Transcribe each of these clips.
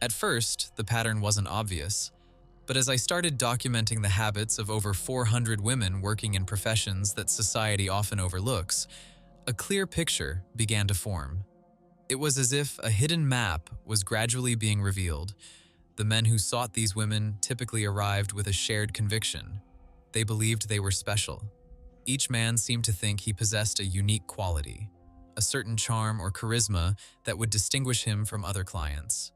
At first, the pattern wasn't obvious, but as I started documenting the habits of over 400 women working in professions that society often overlooks, a clear picture began to form. It was as if a hidden map was gradually being revealed. The men who sought these women typically arrived with a shared conviction. They believed they were special. Each man seemed to think he possessed a unique quality, a certain charm or charisma that would distinguish him from other clients.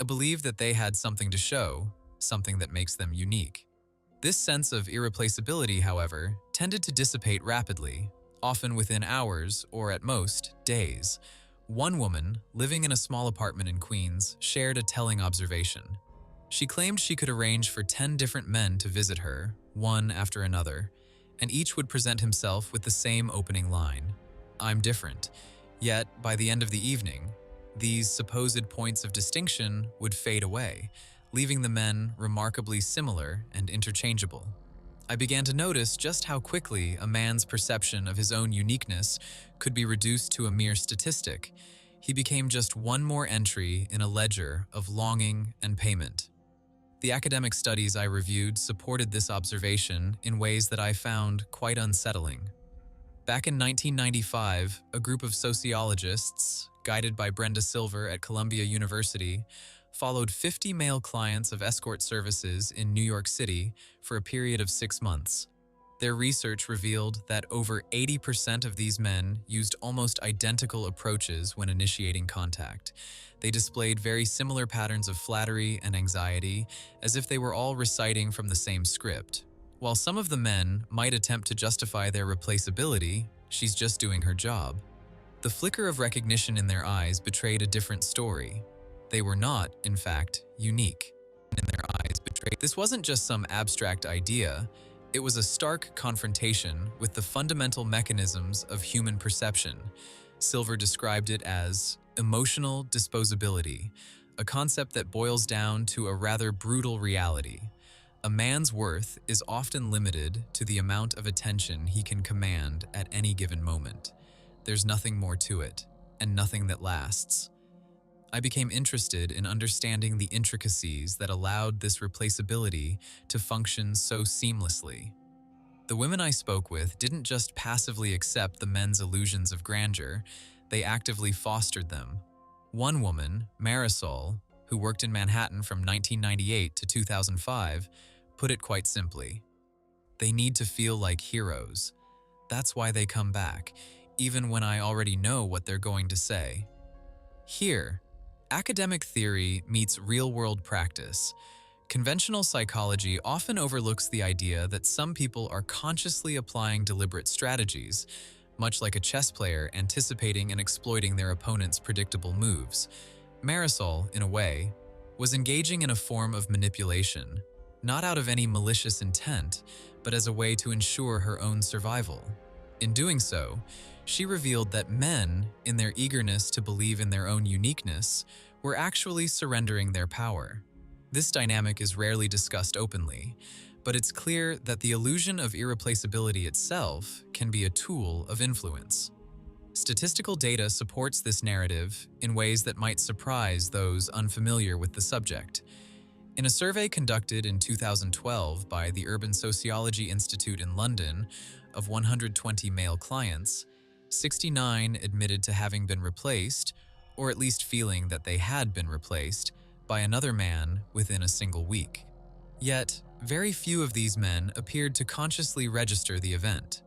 A belief that they had something to show, something that makes them unique. This sense of irreplaceability, however, tended to dissipate rapidly, often within hours or at most, days. One woman, living in a small apartment in Queens, shared a telling observation. She claimed she could arrange for 10 different men to visit her, one after another, and each would present himself with the same opening line, "I'm different." Yet, by the end of the evening, these supposed points of distinction would fade away, leaving the men remarkably similar and interchangeable. I began to notice just how quickly a man's perception of his own uniqueness could be reduced to a mere statistic. He became just one more entry in a ledger of longing and payment. The academic studies I reviewed supported this observation in ways that I found quite unsettling. Back in 1995, a group of sociologists, guided by Brenda Silver at Columbia University, followed 50 male clients of escort services in New York City for a period of 6 months. Their research revealed that over 80% of these men used almost identical approaches when initiating contact. They displayed very similar patterns of flattery and anxiety, as if they were all reciting from the same script. While some of the men might attempt to justify their replaceability, "She's just doing her job," the flicker of recognition in their eyes betrayed a different story. They were not, in fact, unique. In their eyes betrayed. This wasn't just some abstract idea. It was a stark confrontation with the fundamental mechanisms of human perception. Silver described it as emotional disposability, a concept that boils down to a rather brutal reality. A man's worth is often limited to the amount of attention he can command at any given moment. There's nothing more to it, and nothing that lasts. I became interested in understanding the intricacies that allowed this replaceability to function so seamlessly. The women I spoke with didn't just passively accept the men's illusions of grandeur, they actively fostered them. One woman, Marisol, who worked in Manhattan from 1998 to 2005, put it quite simply. They need to feel like heroes. That's why they come back, even when I already know what they're going to say. Here, academic theory meets real-world practice. Conventional psychology often overlooks the idea that some people are consciously applying deliberate strategies, much like a chess player anticipating and exploiting their opponent's predictable moves. Marisol, in a way, was engaging in a form of manipulation, not out of any malicious intent, but as a way to ensure her own survival. In doing so, she revealed that men, in their eagerness to believe in their own uniqueness, were actually surrendering their power. This dynamic is rarely discussed openly, but it's clear that the illusion of irreplaceability itself can be a tool of influence. Statistical data supports this narrative in ways that might surprise those unfamiliar with the subject. In a survey conducted in 2012 by the Urban Sociology Institute in London of 120 male clients, 69 admitted to having been replaced, or at least feeling that they had been replaced, by another man within a single week. Yet, very few of these men appeared to consciously register the event.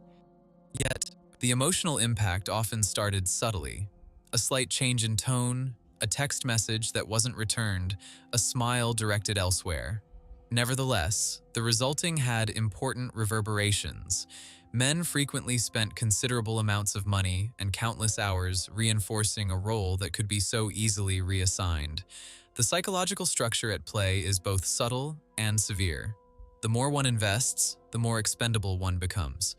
Yet, the emotional impact often started subtly. A slight change in tone, a text message that wasn't returned, a smile directed elsewhere. Nevertheless, the resulting had important reverberations. Men frequently spent considerable amounts of money and countless hours reinforcing a role that could be so easily reassigned. The psychological structure at play is both subtle and severe. The more one invests, the more expendable one becomes.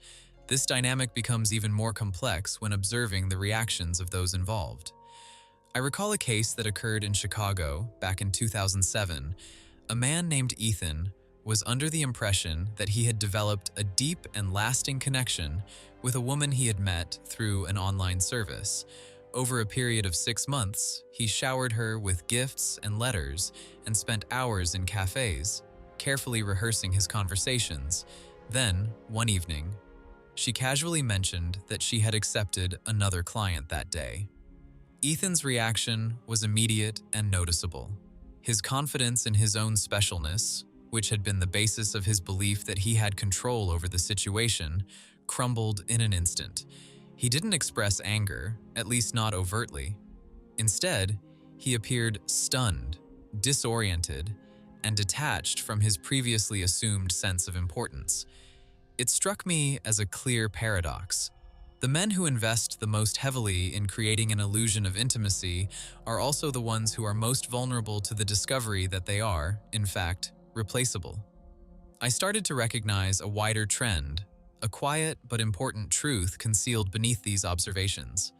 This dynamic becomes even more complex when observing the reactions of those involved. I recall a case that occurred in Chicago back in 2007. A man named Ethan was under the impression that he had developed a deep and lasting connection with a woman he had met through an online service. Over a period of 6 months, he showered her with gifts and letters and spent hours in cafes, carefully rehearsing his conversations. Then, one evening, she casually mentioned that she had accepted another client that day. Ethan's reaction was immediate and noticeable. His confidence in his own specialness, which had been the basis of his belief that he had control over the situation, crumbled in an instant. He didn't express anger, at least not overtly. Instead, he appeared stunned, disoriented, and detached from his previously assumed sense of importance. It struck me as a clear paradox. The men who invest the most heavily in creating an illusion of intimacy are also the ones who are most vulnerable to the discovery that they are, in fact, replaceable. I started to recognize a wider trend, a quiet but important truth concealed beneath these observations.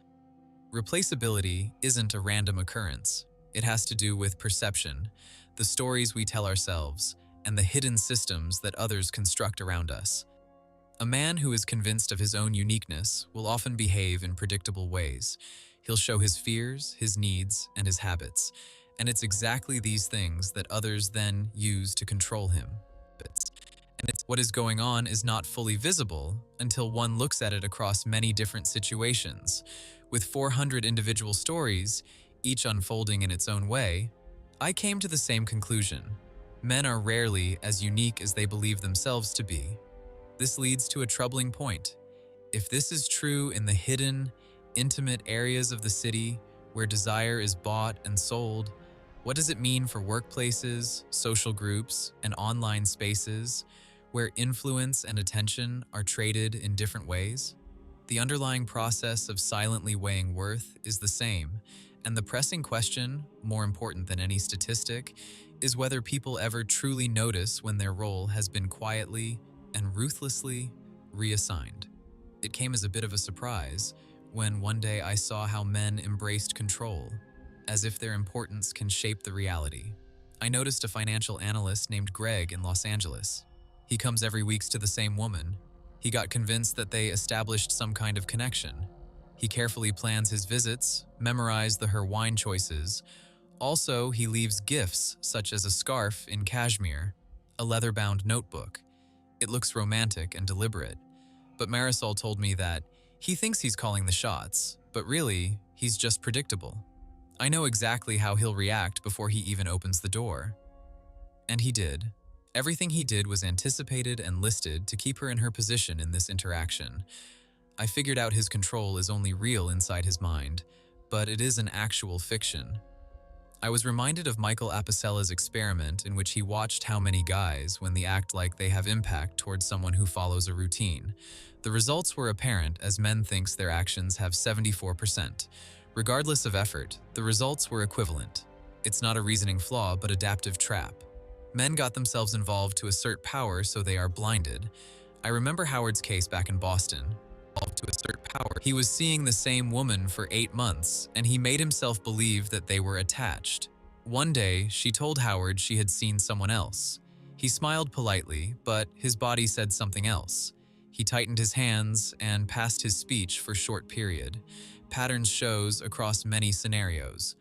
Replaceability isn't a random occurrence. It has to do with perception, the stories we tell ourselves, and the hidden systems that others construct around us. A man who is convinced of his own uniqueness will often behave in predictable ways. He'll show his fears, his needs, and his habits, and it's exactly these things that others then use to control him. What is going on is not fully visible until one looks at it across many different situations. With 400 individual stories, each unfolding in its own way, I came to the same conclusion. Men are rarely as unique as they believe themselves to be. This leads to a troubling point. If this is true in the hidden, intimate areas of the city where desire is bought and sold, what does it mean for workplaces, social groups, and online spaces where influence and attention are traded in different ways? The underlying process of silently weighing worth is the same, and the pressing question, more important than any statistic, is whether people ever truly notice when their role has been quietly and ruthlessly reassigned. It came as a bit of a surprise when one day I saw how men embraced control, as if their importance can shape the reality. I noticed a financial analyst named Greg in Los Angeles. He comes every week to the same woman. He got convinced that they established some kind of connection. He carefully plans his visits, memorized her wine choices. Also, he leaves gifts such as a scarf in cashmere, a leather-bound notebook. It looks romantic and deliberate, but Marisol told me that he thinks he's calling the shots, but really, he's just predictable. I know exactly how he'll react before he even opens the door. And he did. Everything he did was anticipated and listed to keep her in her position in this interaction. I figured out his control is only real inside his mind, but it is an actual fiction. I was reminded of Michael Apicella's experiment in which he watched how many guys, when they act like they have impact towards someone who follows a routine. The results were apparent as men thinks their actions have 74%. Regardless of effort, the results were equivalent. It's not a reasoning flaw, but adaptive trap. Men got themselves involved to assert power so they are blinded. I remember Howard's case back in Boston. To assert power, he was seeing the same woman for 8 months, and he made himself believe that they were attached. One day, she told Howard she had seen someone else. He smiled politely, but his body said something else. He tightened his hands and passed his speech for a short period. Patterns shows across many scenarios.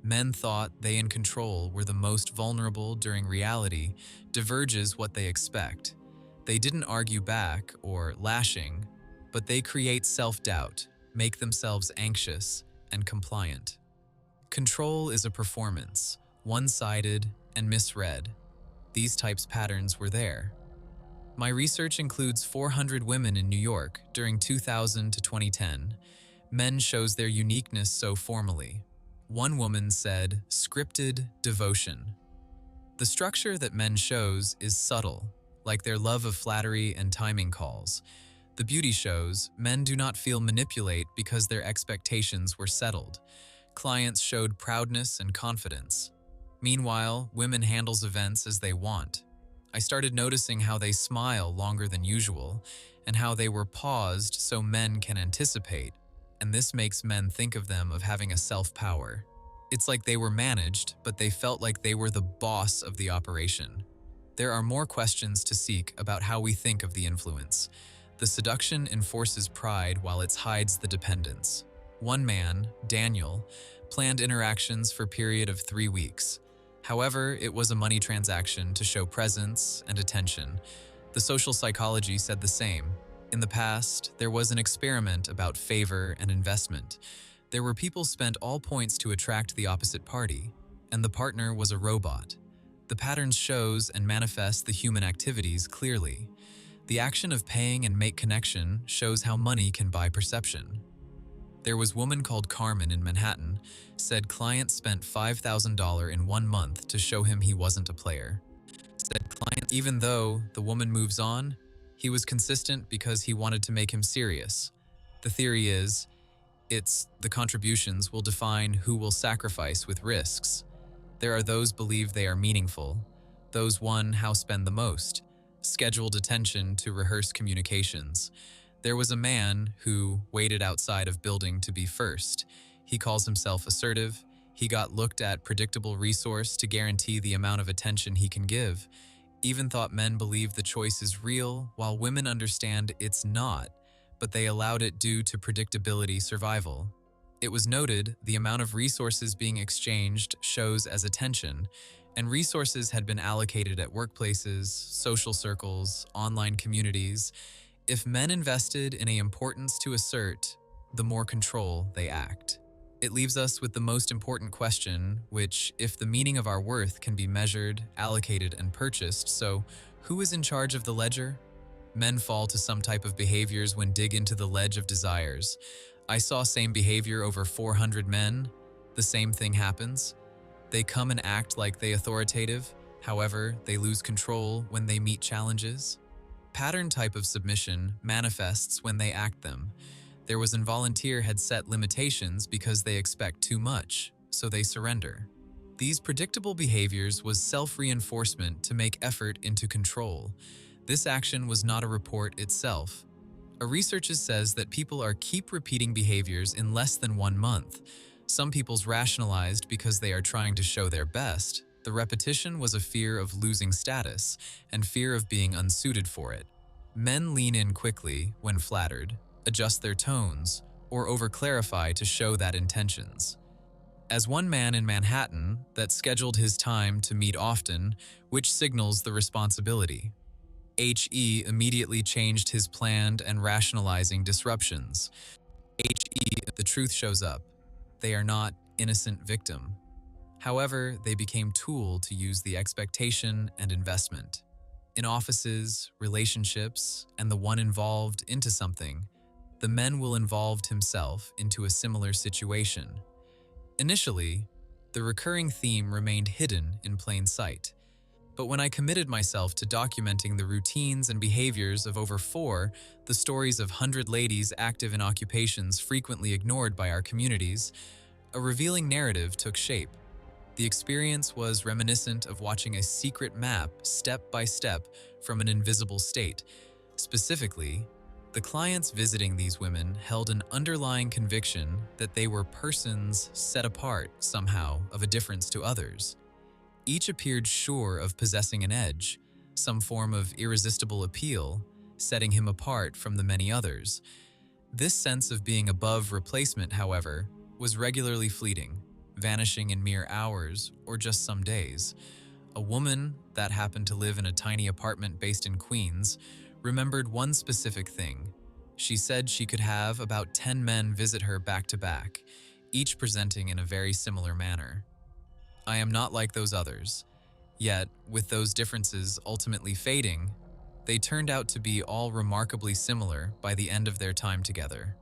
Men thought they in control were the most vulnerable during reality diverges what they expect. They didn't argue back or lashing, but they create self-doubt, make themselves anxious and compliant. Control is a performance, one-sided and misread. These types patterns were there. My research includes 400 women in New York during 2000 to 2010. Men shows their uniqueness so formally. One woman said, "Scripted devotion." The structure that men shows is subtle, like their love of flattery and timing calls. The beauty shows, men do not feel manipulate because their expectations were settled. Clients showed proudness and confidence. Meanwhile, women handles events as they want. I started noticing how they smile longer than usual, and how they were paused so men can anticipate, and this makes men think of them of having a self-power. It's like they were managed, but they felt like they were the boss of the operation. There are more questions to seek about how we think of the influence. The seduction enforces pride while it hides the dependence. One man, Daniel, planned interactions for a period of 3 weeks. However, it was a money transaction to show presence and attention. The social psychology said the same. In the past, there was an experiment about favor and investment. There were people spent all points to attract the opposite party, and the partner was a robot. The patterns shows and manifest the human activities clearly. The action of paying and make connection shows how money can buy perception. There was woman called Carmen in Manhattan, said client spent $5,000 in 1 month to show him he wasn't a player. Said client, even though the woman moves on, he was consistent because he wanted to make him serious. The theory is, the contributions will define who will sacrifice with risks. There are those believe they are meaningful, those how spend the most, scheduled attention to rehearse communications. There was a man who waited outside of building to be first. He calls himself assertive. He got looked at predictable resource to guarantee the amount of attention he can give. Even thought men believe the choice is real, while women understand it's not, but they allowed it due to predictability survival. It was noted the amount of resources being exchanged shows as attention, and resources had been allocated at workplaces, social circles, online communities. If men invested in a importance to assert, the more control they act. It leaves us with the most important question, which, if the meaning of our worth can be measured, allocated, and purchased, so who is in charge of the ledger? Men fall to some type of behaviors when dig into the ledge of desires. I saw same behavior over 400 men. The same thing happens. They come and act like they authoritative, however, they lose control when they meet challenges. Pattern type of submission manifests when they act them. There was involunteer had set limitations because they expect too much, so they surrender. These predictable behaviors was self-reinforcement to make effort into control. This action was not a report itself. A researcher says that people keep repeating behaviors in less than 1 month. Some people's rationalized because they are trying to show their best. The repetition was a fear of losing status and fear of being unsuited for it. Men lean in quickly when flattered, adjust their tones, or over-clarify to show that intentions. As one man in Manhattan that scheduled his time to meet often, which signals the responsibility. He immediately changed his planned and rationalizing disruptions. The truth shows up. They are not innocent victim. However, they became tool to use the expectation and investment. In offices, relationships, and the one involved into something, the men will involve himself into a similar situation. Initially, the recurring theme remained hidden in plain sight. But when I committed myself to documenting the routines and behaviors of over 4, the stories of 100 ladies active in occupations frequently ignored by our communities, a revealing narrative took shape. The experience was reminiscent of watching a secret map step by step from an invisible state. Specifically, the clients visiting these women held an underlying conviction that they were persons set apart somehow of a difference to others. Each appeared sure of possessing an edge, some form of irresistible appeal, setting him apart from the many others. This sense of being above replacement, however, was regularly fleeting, vanishing in mere hours or just some days. A woman that happened to live in a tiny apartment based in Queens remembered one specific thing. She said she could have about 10 men visit her back to back, each presenting in a very similar manner. I am not like those others. Yet, with those differences ultimately fading, they turned out to be all remarkably similar by the end of their time together.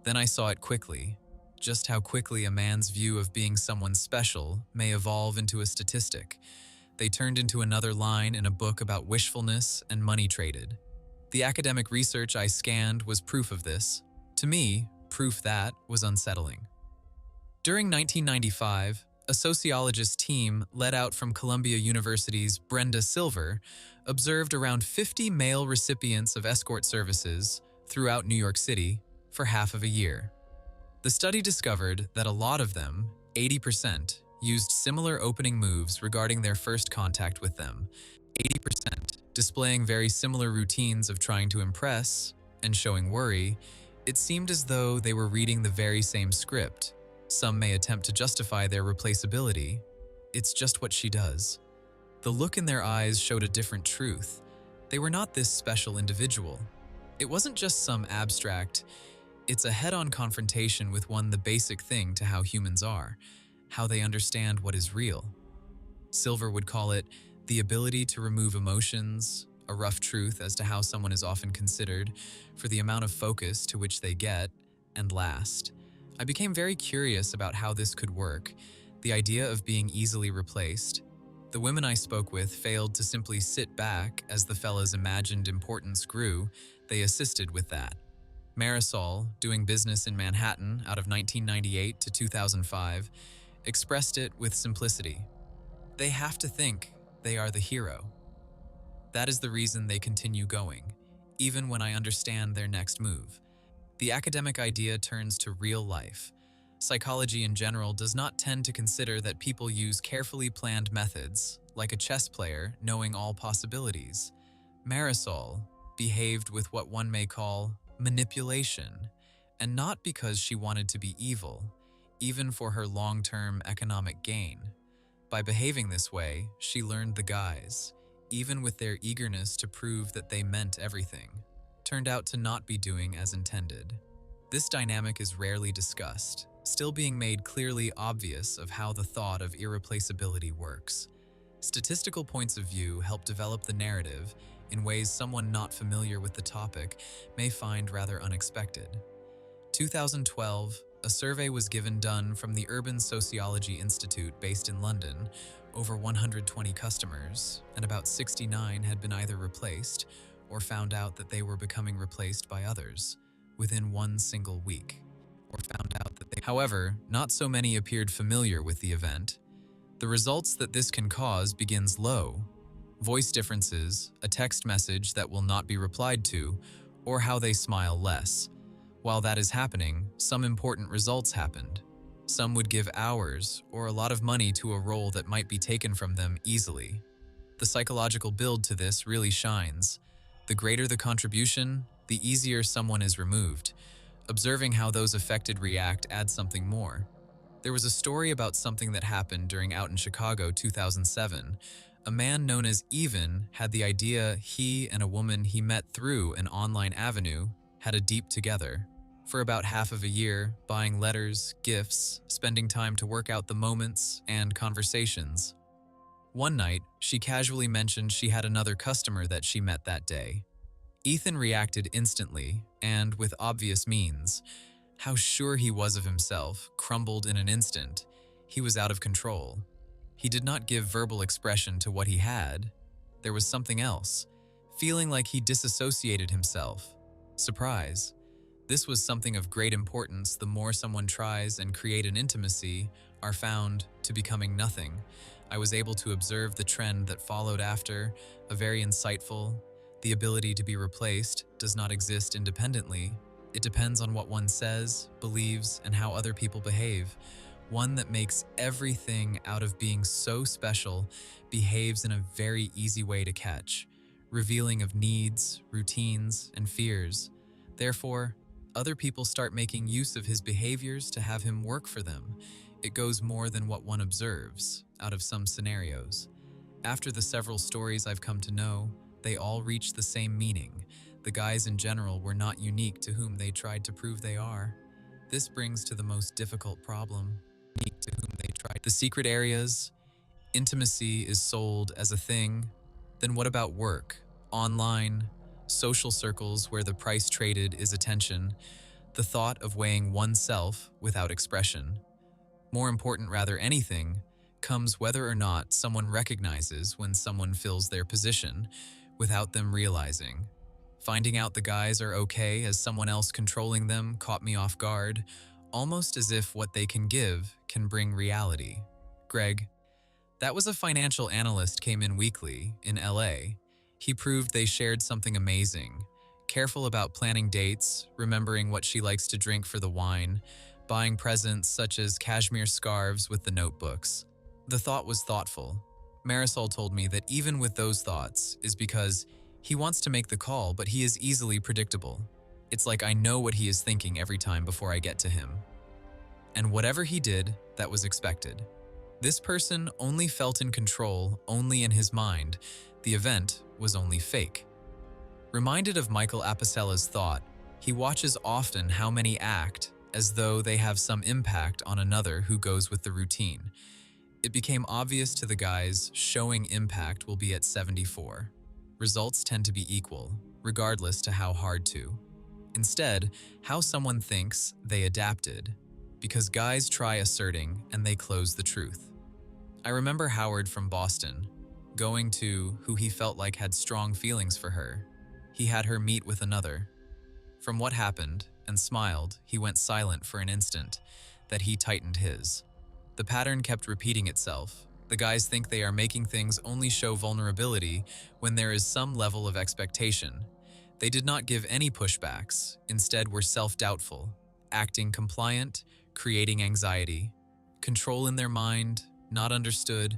Then I saw it quickly, just how quickly a man's view of being someone special may evolve into a statistic. They turned into another line in a book about wishfulness and money traded. The academic research I scanned was proof of this. To me, proof that was unsettling. During 1995, a sociologist team led out from Columbia University's Brenda Silver observed around 50 male recipients of escort services throughout New York City for half of a year. The study discovered that a lot of them, 80%, used similar opening moves regarding their first contact with them, 80% displaying very similar routines of trying to impress and showing worry, It seemed as though they were reading the very same script. Some may attempt to justify their replaceability. It's just what she does. The look in their eyes showed a different truth. They were not this special individual. It wasn't just some abstract, it's a head-on confrontation with the basic thing to how humans are, how they understand what is real. Silver would call it the ability to remove emotions, a rough truth as to how someone is often considered for the amount of focus to which they get and last. I became very curious about how this could work, the idea of being easily replaced. The women I spoke with failed to simply sit back as the fella's imagined importance grew. They assisted with that. Marisol, doing business in Manhattan out of 1998 to 2005, expressed it with simplicity. They have to think they are the hero. That is the reason they continue going, even when I understand their next move. The academic idea turns to real life. Psychology in general does not tend to consider that people use carefully planned methods, like a chess player knowing all possibilities. Marisol behaved with what one may call manipulation, and not because she wanted to be evil, even for her long-term economic gain. By behaving this way, she learned the guys, even with their eagerness to prove that they meant everything, turned out to not be doing as intended. This dynamic is rarely discussed, still being made clearly obvious of how the thought of irreplaceability works. Statistical points of view help develop the narrative in ways someone not familiar with the topic may find rather unexpected. 2012, a survey was done from the Urban Sociology Institute based in London, over 120 customers, and about 69 had been either replaced or found out that they were becoming replaced by others within one single week, or found out that they... However, not so many appeared familiar with the event. The results that this can cause begins low. Voice differences, a text message that will not be replied to, or how they smile less. While that is happening, some important results happened. Some would give hours or a lot of money to a role that might be taken from them easily. The psychological build to this really shines. The greater the contribution, the easier someone is removed. Observing how those affected react adds something more. There was a story about something that happened during Out in Chicago 2007. A man known as Even had the idea he and a woman he met through an online avenue had a deep together. For about half of a year, buying letters, gifts, spending time to work out the moments and conversations. One night, she casually mentioned she had another customer that she met that day. Ethan reacted instantly and with obvious means. How sure he was of himself crumbled in an instant. He was out of control. He did not give verbal expression to what he had. There was something else, feeling like he disassociated himself. Surprise. This was something of great importance. The more someone tries and create an intimacy are found to becoming nothing. I was able to observe the trend that followed after, a very insightful. The ability to be replaced does not exist independently. It depends on what one says, believes, and how other people behave. One that makes everything out of being so special behaves in a very easy way to catch, revealing of needs, routines, and fears. Therefore, other people start making use of his behaviors to have him work for them. It goes more than what one observes out of some scenarios. After the several stories I've come to know, they all reach the same meaning. The guys in general were not unique to whom they tried to prove they are. This brings to the most difficult problem. Unique to whom they tried. The secret areas. Intimacy is sold as a thing. Then what about work? Online, social circles where the price traded is attention. The thought of weighing oneself without expression. More important, rather, anything, comes whether or not someone recognizes when someone fills their position without them realizing. Finding out the guys are okay as someone else controlling them caught me off guard, almost as if what they can give can bring reality. Greg, that was a financial analyst came in weekly in LA. He proved they shared something amazing. Careful about planning dates, remembering what she likes to drink for the wine, buying presents such as cashmere scarves with the notebooks. The thought was thoughtful. Marisol told me that even with those thoughts is because he wants to make the call, but he is easily predictable. It's like I know what he is thinking every time before I get to him. And whatever he did, that was expected. This person only felt in control only in his mind. The event was only fake. Reminded of Michael Apicella's thought, he watches often how many act as though they have some impact on another who goes with the routine. It became obvious to the guys showing impact will be at 74. Results tend to be equal, regardless to how hard to. Instead, how someone thinks they adapted, because guys try asserting and they close the truth. I remember Howard from Boston, going to who he felt like had strong feelings for her. He had her meet with another. From what happened, and smiled, he went silent for an instant, that he tightened his. The pattern kept repeating itself. The guys think they are making things only show vulnerability when there is some level of expectation. They did not give any pushbacks, instead were self-doubtful, acting compliant, creating anxiety. Control in their mind, not understood.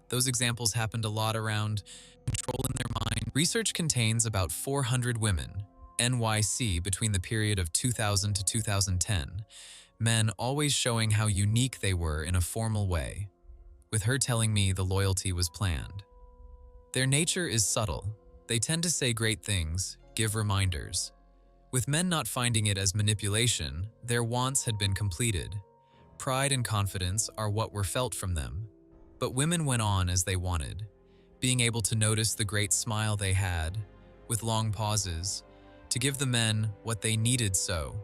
Those examples happened a lot around control in their mind. Research contains about 400 women, NYC, between the period of 2000 to 2010, men always showing how unique they were in a formal way, with her telling me the loyalty was planned. Their nature is subtle. They tend to say great things, give reminders. With men not finding it as manipulation, their wants had been completed. Pride and confidence are what were felt from them. But women went on as they wanted, being able to notice the great smile they had, with long pauses, to give the men what they needed so.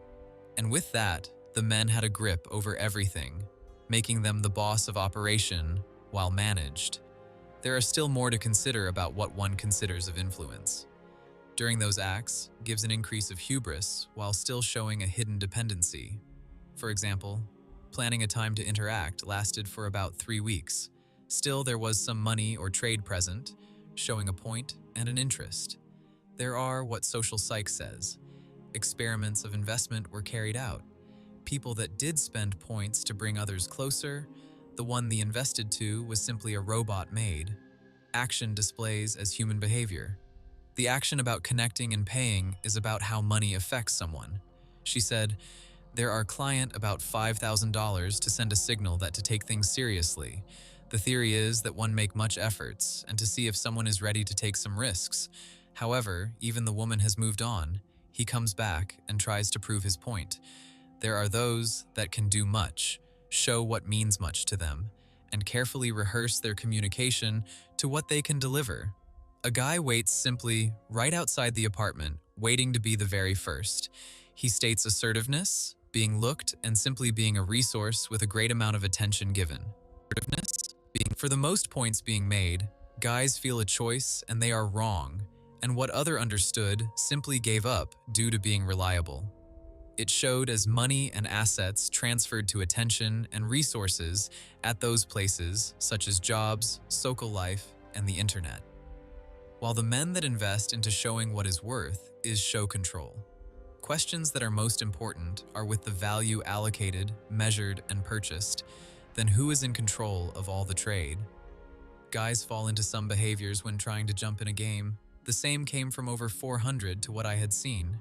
And with that, the men had a grip over everything, making them the boss of operation while managed. There are still more to consider about what one considers of influence. During those acts, gives an increase of hubris while still showing a hidden dependency. For example, planning a time to interact lasted for about 3 weeks. Still, there was some money or trade present, showing a point and an interest. There are, what social psych says, experiments of investment were carried out. People that did spend points to bring others closer, the one they invested to was simply a robot made. Action displays as human behavior. The action about connecting and paying is about how money affects someone. She said, there are client about $5,000 to send a signal that to take things seriously. The theory is that one make much efforts and to see if someone is ready to take some risks. However, even the woman has moved on. He comes back and tries to prove his point. There are those that can do much, show what means much to them, and carefully rehearse their communication to what they can deliver. A guy waits simply right outside the apartment, waiting to be the very first. He states assertiveness, being looked, and simply being a resource with a great amount of attention given. Assertiveness, being for the most points being made, guys feel a choice and they are wrong, and what other understood simply gave up due to being reliable. It showed as money and assets transferred to attention and resources at those places, such as jobs, social life, and the internet. While the men that invest into showing what is worth is show control. Questions that are most important are with the value allocated, measured, and purchased, then who is in control of all the trade? Guys fall into some behaviors when trying to jump in a game. The same came from over 400 to what I had seen.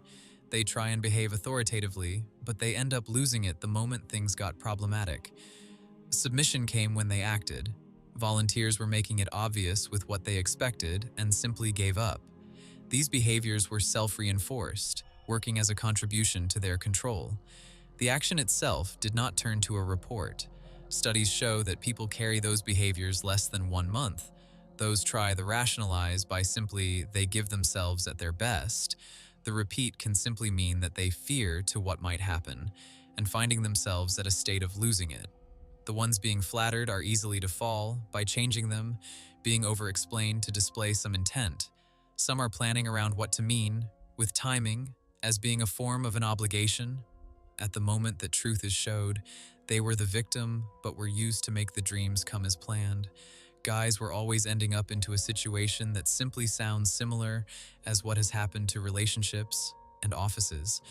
They try and behave authoritatively, but they end up losing it the moment things got problematic. Submission came when they acted. Volunteers were making it obvious with what they expected and simply gave up. These behaviors were self-reinforced, working as a contribution to their control. The action itself did not turn to a report. Studies show that people carry those behaviors less than 1 month. Those try the rationalize by simply they give themselves at their best. The repeat can simply mean that they fear to what might happen and finding themselves at a state of losing it. The ones being flattered are easily to fall by changing them, being over-explained to display some intent. Some are planning around what to mean, with timing, as being a form of an obligation. At the moment that truth is showed, they were the victim, but were used to make the dreams come as planned. Guys were always ending up into a situation that simply sounds similar as what has happened to relationships and offices.